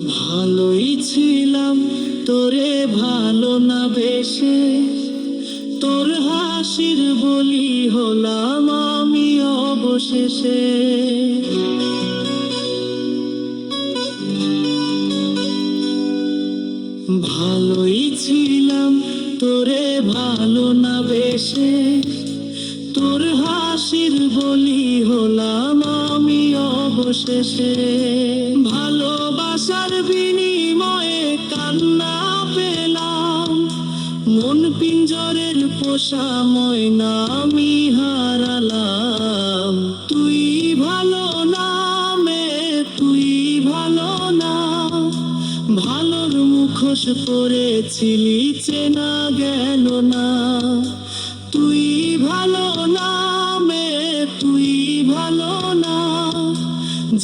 ভালোই ছিলাম তোরে ভালো না বেশে, তোর হাসির বলি হলাম আমি অবশেষে। ভালোই ছিলাম তোরে ভালো না বেশে, তোর হাসির বলি হলাম আমি অবশেষে। ভালোবাসার বিনিময়ে কান্না পেলাম, মন পিঞ্জরের পোষা ময়না আমি হারালাম। তুই ভালো না মে, তুই ভালো না, ভালোর মুখোশ পরেছিলি চেনা গেল না। তুই ভালো না মে, তুই ভালো না,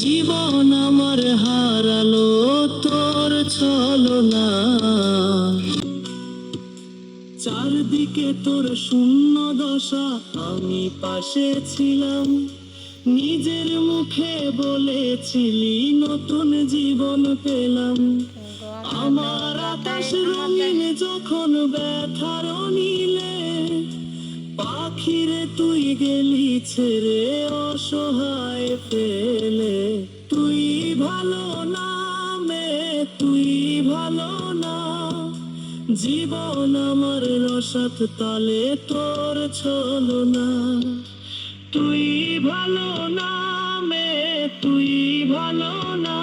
জীবন আমার হারালো তোর ছলনা। চারদিকে তোর শূন্য দশা, আমি পাশে ছিলাম, নিজের মুখে বলেছিলি নতুন জীবন পেলাম। আমার আকাশ রঙিন যখন ব্যথার নীলে, পাখিরে তুই গেলি ছেড়ে অসহায় ফেলে। তুই ভালো না মে, তুই ভালো না, জীবন আমার রসাত তালে তোর ছলনা। তুই ভালো না মে, তুই ভালো না,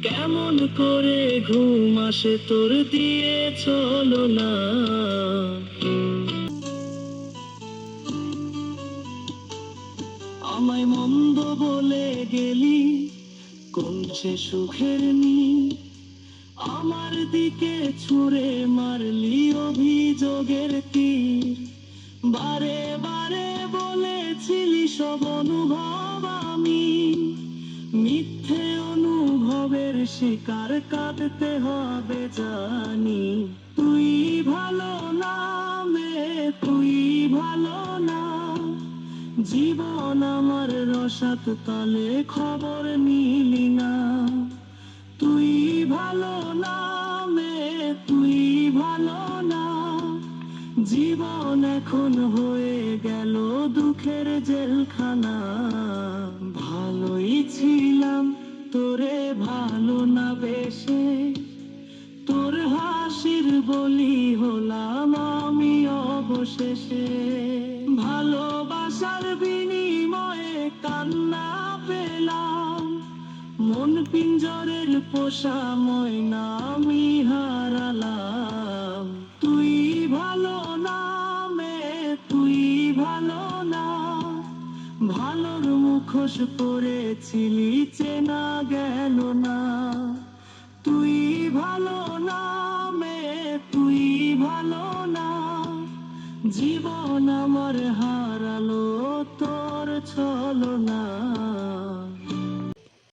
কেমন করে ঘুম আসে তোর দিয়ে ছলনা। আমায় মন্দ বলে গেলি কোন সে সুখের নীল, আমার দিকে ছুঁড়ে মারলি অভিযোগের তীর। বারে বারে বলেছিলি সব অনুভব আমি, মিথ্যে অনুভবের শিকার কাঁদতে হবে জানি। তুই ভালো না মে, তুই ভালো না, জীবন আমার রসাত তালে খবর নিলি না। তুই ভালো না মে, তুই ভালো না, জীবন এখন হয়ে গেল দুঃখের জেলখানা। ভালোই ছিলাম তোরে ভালো না বেশে, তোর হাসির বলি হলাম আমি অবশেষে। ভালোবাসার বিনিময়ে কান্না পেলাম, মন পিঞ্জরের পোষা ময়না আমি হারালাম। তুই ভালো না মে, তুই ভালো না, ভালোর মুখোশ পরেছিলি চেনা গেল না। তুই ভালো না মে, তুই ভালো না, জীবন আমার